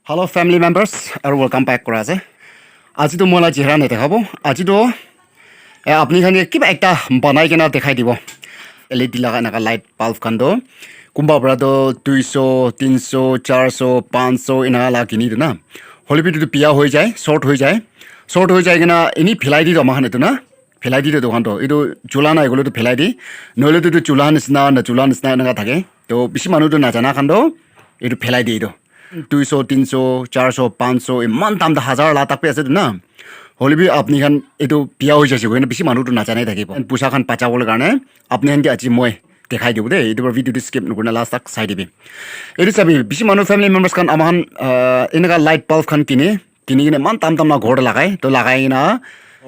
Hello family members আৰু welcome back কৰা আছে আজি তো মই চেহাৰা নেদেখাব আজি তো আপুনি খানি কিবা একটা বনাই কেনা দেখাই দিব LED লগা এনেকা লাইট বাল্ব খানটো কোনবা পৰা তো 200 300 400 500 এনেকা লা কিনি না হলিবিটো পিয়া হৈ যায় শর্ট হৈ যায় কেনা এনি ফেলাই দি আমাৰ খানেটো না ফেলাই দি দোকানটো এইটো চুলা নাই গ'লেতো ফেলাই দি নহ'লে তো চুলা নিচিনা এনেকা থাকে তো বেছি মানুহটো নাজানা খানটো এইটো ফেলাই দি এইটো 200 300 400 500 ইমান দাম হাজাৰ লাখ টাকা আছে না হলিবি আপনি খান এইটো পিয়া হৈ যাইছে গৈ বেছি মানুহটো নাজানাই থাকিব পইচা খান পাচাবলৈ কাৰণে আপনি খান আজি মই দেখাই দিব দেই এইটো ভিডিঅ'টো স্কিপ নকৰিলে লাষ্ট তাক চাই দিবি এইটো চাবি বেছি মানুহ ফেমিলি মেম্বাৰ্ছ খান আমাৰ এনেকা লাইট বাল্ব খান কিনি কিনে ইমান দাম ঘৰত লাগাই তো লাগাই না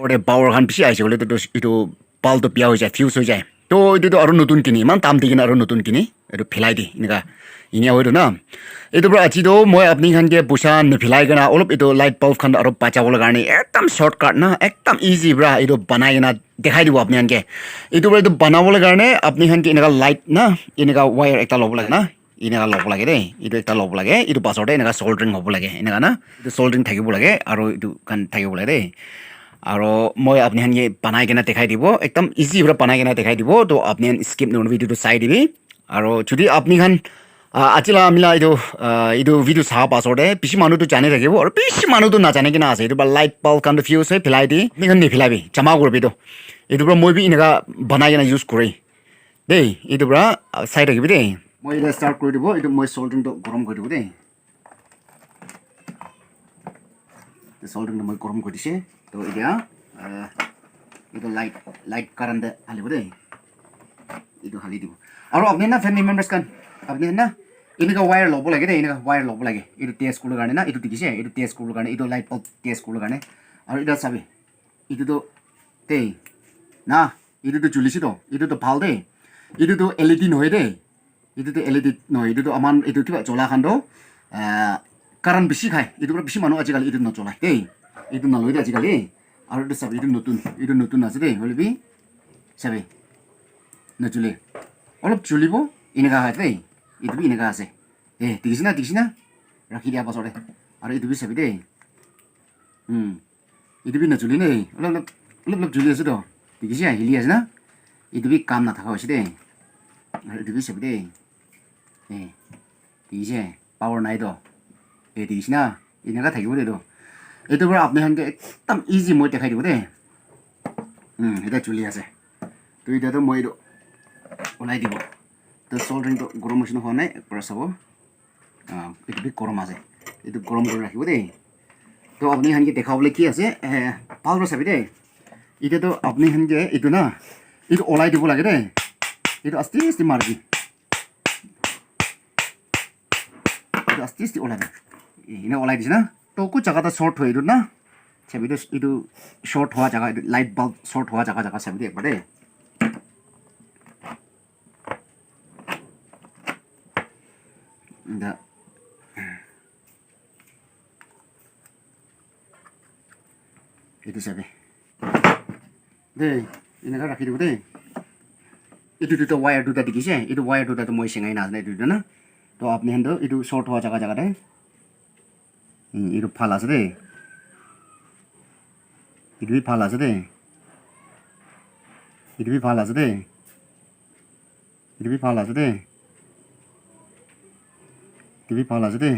ঘৰতে পাৱাৰ খান বেছি আহিছে বোলে এইটো বাল্বটো পিয়া হৈ যায় ফিউজ হৈ যায় তো এইটোতো আৰু নতুন কিনি ইমান দাম দি কিনে আৰু নতুন কিনি এইটো ফেলাই দি এনেকা ইনিয়া হয়তো না এইটো পৰা আজিতো মই আপুনি খানকে পইচা নেফেলাই কেনা অলপ এইটো লাইট বাল্ব খান আৰু বাচাবলৈ কাৰণে একদম শ্বৰ্টকাট না একদম ইজি পৰা এইটো বনাই কেনা দেখাই দিব আপুনি খানকে এইটো পৰা এইটো বনাবলৈ কাৰণে আপুনি খানকে এনেকা লাইট না এনেকা ৱায়াৰ এটা ল'ব লাগে না এনেকা ল'ব লাগে দেই এইটো এটা ল'ব লাগে এইটো পাছতে এনেকা চল্ডাৰিং হ'ব লাগে এনেকা না এইটো চল্ডাৰিং থাকিব লাগে আৰু এইটো খান থাকিব লাগে দেই আৰু মই আপুনি খানকে বনাই কেনা দেখাই দিব একদম ইজি পৰা বনাই কেনা দেখাই দিব তো আপুনি স্কিপ নকৰিবি ভিডিঅ'টো চাই দিবি আৰু যদি আপুনি খান আজিলা আমিলা এইটো ভিডিঅ' চাহ পাছতে বেছি মানুহটো জানি থাকিব আৰু বেছি মানুহটো নাজানে কিনা আছে এইটো লাইট বাল্ব কামটো ফিউজ হৈ ফেলাই দি আপুনি নেফেলাবি জমা কৰিবি এইটো পৰা মই এনেকা বনাই কেনে ইউজ কৰি দেই এইটো পৰা চাই থাকিবি দেই মই এতিয়া ষ্টাৰ্ট কৰি দিব এইটো মই চল্ডাৰিংটো গৰম কৰি দিব দেই চল্ডাৰিংটো মই গৰম কৰি দিছে তো এতিয়া এইটো লাইট কাৰেণ্ট হালিব দেই এইটো হালি দিব আৰু আপুনি না ফেমিলি মেম্বাৰ্ছ খান আপুনি না এনেকা ৱায়াৰ ল'ব লাগে দেই এনেকা ৱায়াৰ ল'ব লাগে এইটো টেষ্ট কৰিবৰ কাৰণে না এইটো দেখিছে এইটো টেষ্ট কৰিবৰ কাৰণে এইটো লাইট বাল্ব টেষ্ট কৰিবৰ কাৰণে আৰু এতিয়া চাবি এইটোতো দেই না এইটোতো জ্বলিছেতো এইটোতো ভাল দেই এইটোতো LED নহয় দেই এইটোতো LED নহয় এইটোতো আমাৰ এইটো কিবা জ্বলা খানটো কাৰেণ্ট বেছি খায় এইটো পৰা বেছি মানুহ আজিকালি এইটো নজ্বলায় দেই এইটো নলয় দেই আজিকালি আৰু এইটো চাবি এইটো নতুন আছে দেই হলিবি চাবি নজ্বলে অলপ জ্বলিব এনেকা হয় দেই এইটো এনেকা আছে দেখিছে না ৰাখি দিয়া পাছতে আৰু এইটো চাবি দেই এইটো নজ্বলি দেই অলপ জ্বলি আছে তো দেখিছে হিলি আছে না এইটো কাম নাথাকা হৈছে দেই আৰু এইটো চাবি দেই দেখিছে পাৱাৰ নাই তো দেখিছে না এনেকা থাকিব দেই এইটো পৰা আপুনি খানকে একদম ইজি মই দেখাই দিব দেই এতিয়া জ্বলি আছে তো এতিয়াতো মই এইটো ওলাই দিব তো চল্ডাৰিংটো গৰম হৈছে হোৱা নাই পৰা চাব এইটো গৰম আছে এইটো গৰম কৰি ৰাখিব দেই তো আপুনি খানকে দেখাবলৈ কি আছে ভালদৰে চাবি দেই এতিয়াতো আপুনি খানকে এইটো না এইটো ওলাই দিব লাগে দেই এইটো আস্তে মাৰিবি এইটো আস্তে ওলাই দে এনে ওলাই দিছে না তো কো জায়গাটা শর্ট হয় এইটো না চাবি এইটো শর্ট হোৱা জায়গা এইটো লাইট বাল্ব শৰ্ট হোৱা জায়গা চাবি দেই একবাৰ দেই এইটো চাবি দেই এনেকা ৰাখি দিব দেই এইটো দুটা ৱায়াৰ দুটা দেখিছে এইটো ৱায়াৰ দুটাটো মই চিঙাই নাজানে এইটো দুটা না তো আপুনি হেনটো এইটো শৰ্ট হোৱা জায়গাতে এইটো ভাল আছে দেই এইটো ভাল আছে দেই এইটো ভাল আছে দেই এইটো ভাল আছে দেই এইটো ভাল আছে দেই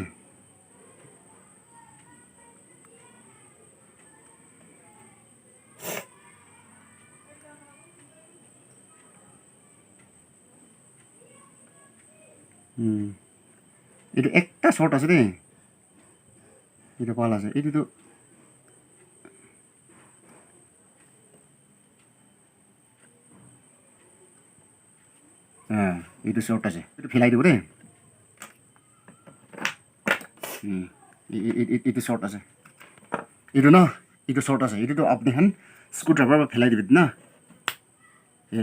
এইটো একটা শর্ট আছে দেই এইটো ভাল আছে এইটোতো এইটো শর্ট আছে এইটো ফেলাই দিব দেই এইটো শর্ট আছে এইটো না এইটো শর্ট আছে এইটোতো আপুনি খান স্ক্ৰু ড্ৰাইভাৰ ফেলাই দিবি না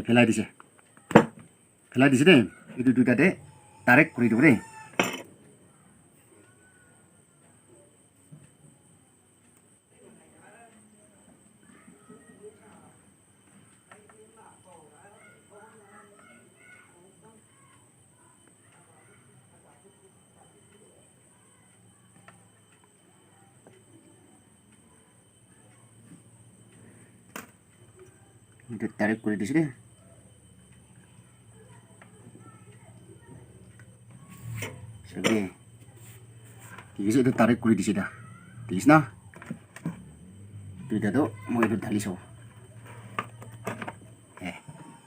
ফেলাই দিছে দেই এইটো দুটাতে ডাইৰেক্ট কৰি দিব দেই itu tarik kuri di sini. Jadi, itu tarik kuri di sini. Di sini, itu tuh mau itu tali so.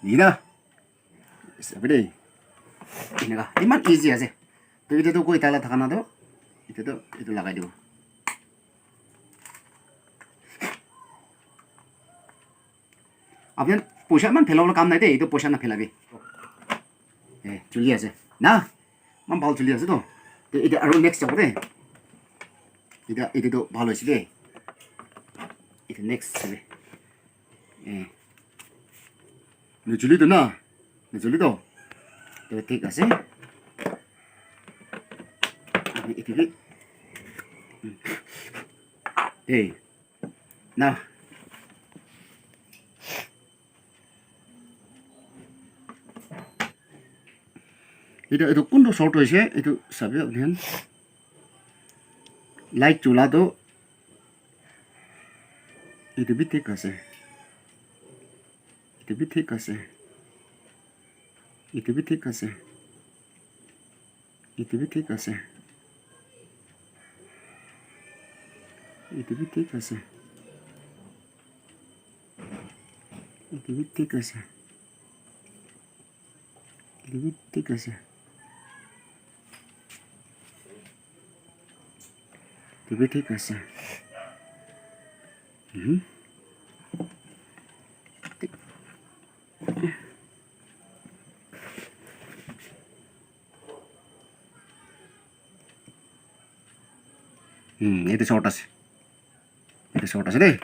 Ini dah, seperti ini kah? Iman easy aja. Tuh itu tuh kau italah thakana tuh, itu lagai dulu. Abang pusat man pelau kam naik deh, itu pusat na pelabi. Juli aja. Nah, man bal juli aja tuh. Itu aru next coba deh. Itu tuh balu sih deh. Itu next sih. Nih juli tuh na, nih juli tuh. Itu tik aja. Itu deh. Nah. itu kundu short hoise itu sabi apnihan light chula to itu bi thik ase itu bi thik ase itu bi thik ase itu bi thik ase itu bi thik ase itu bi thik ase itu bi thik ase itu ঠিক আছে itu short আছে দেই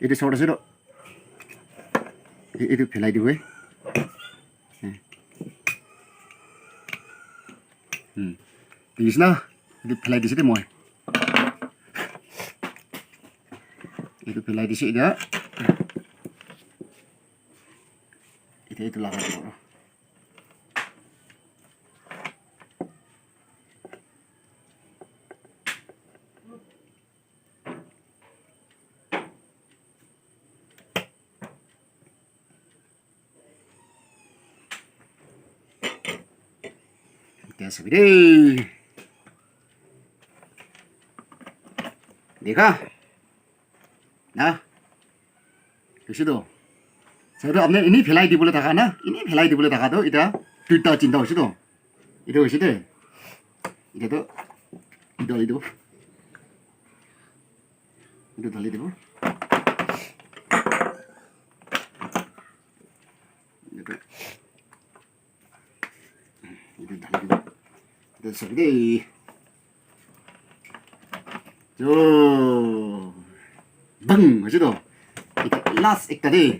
itu short আছে তো itu ফেলাই দিব দিছ না itu ফেলাই দিছে দেই মই itu pilih di sini ya. Itu lawan dulu. Kita segede. देखा ना देखितो सर आपने इन्हीं फैलाई दी बोले था ना इन्हीं फैलाई दी बोले था तो इधर टूटा चिंता हो तो इधर हो तो इधर ढाली दो इधर ढाली दो इधर सगळे जो bang macam tu. Itu last ek tadi.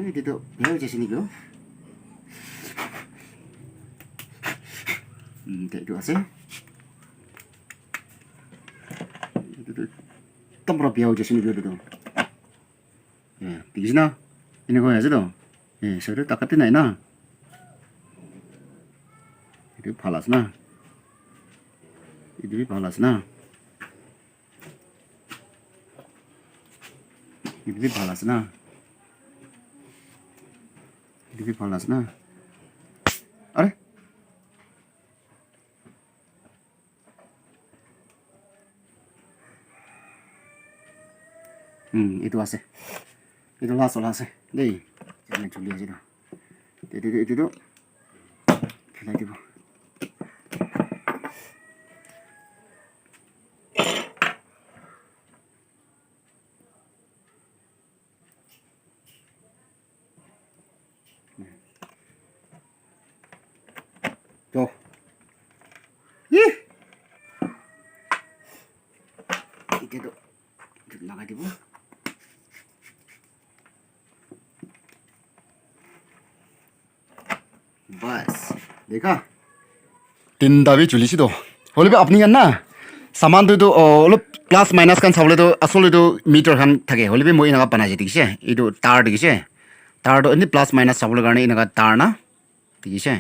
Itu tu, dia macam sini tu. Itu asyik. Itu tu, tempera dia macam sini tu. Di sini, ini kau aja tu. Saya tu takat ni na. Itu palas na. Itu palas na. Itu भी palas ना अरे itu ase itu lase deh jangan culi aja dah itu tu kita tiba tuh itu tuh lagi tiba बस देखा तीन दाबी चुलिसी तो होले बे अपनी ना सामान तो ओलो प्लस माइनस कान सावले तो असले तो मीटर खान थाके होले बे मोइ नगा बनाजे दिखिसे इदो तार दिखिसे तार तो इनि प्लस माइनस सावले गाने इनगा तार ना दिखिसे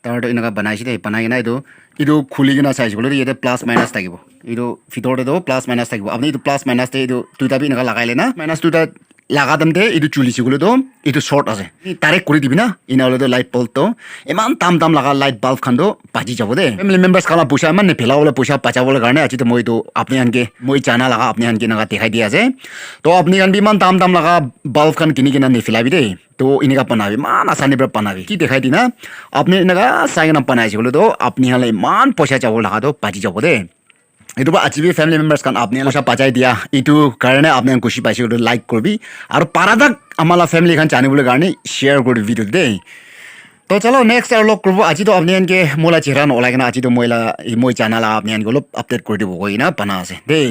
तार तो इनगा बनाइसे दे बनाइना इदो এইটো খুলি কিনে চাইছোঁ বোলে ইয়াতে প্লাছ মাইনাছ থাকিব এইটো ভিতৰতেতো প্লাছ মাইনাছ থাকিব আপুনি এইটো প্লাছ মাইনাছতে এইটো দুটা বি এনেকুৱা লগাইলে না মাইনাছ দুটা লাগাতেমতে এইটো চুলিছে বোলেতো এইটো শ্বৰ্ট আছে তাৰে কৰি দিবি না ইনাহ'লেতো লাইট বাল্বটো ইমান দাম লগা লাইট বাল্ব খানটো বাজি যাব দেই ফেমিলি মেম্বাৰ্ছ খানা পইচা ইমান নেপেলাবলৈ পইচা বাচাবলৈ কাৰণে আজিতো মই এইটো আপুনি আনকে মই জানা লগা আপুনি আনকে এনেকুৱা দেখাই দিয়া আছে তো আপুনি আনবি ইমান দাম লগা বাল্ব খান কিনি কিনে নেপেলাবি দেই তো এনেকুৱা বনাবি ইমান আচানিৰ পৰা বনাবি কি দেখাই দি না আপুনি এনেকুৱা চাই কিনে বনাইছে বোলেতো আপুনি হ'লে ইমান পইচা যাব লগাটো বাজি যাব দেই এইটো আজি বি ফেমিলি মেম্বাৰ্ছ কাৰণ আপুনি পইচা বাচাই দিয়া এইটো কাৰণে আপুনি খুচি পাইছে লাইক কৰিবি আৰু পাৰাদাক আমাৰ ফেমিলি খান জানিবলৈ কাৰণে শ্বেয়াৰ কৰি ভিডিঅ'টো দেই তো চলো নেক্সট আৰু লগ কৰিব আজিতো আপুনি এনেকৈ মোলা চেহেৰা নলাই কিনে আজিতো মই জানালা আপুনি এনেকৈ অলপ আপডেট কৰি দিব কৈ কিনে বনা আছে দেই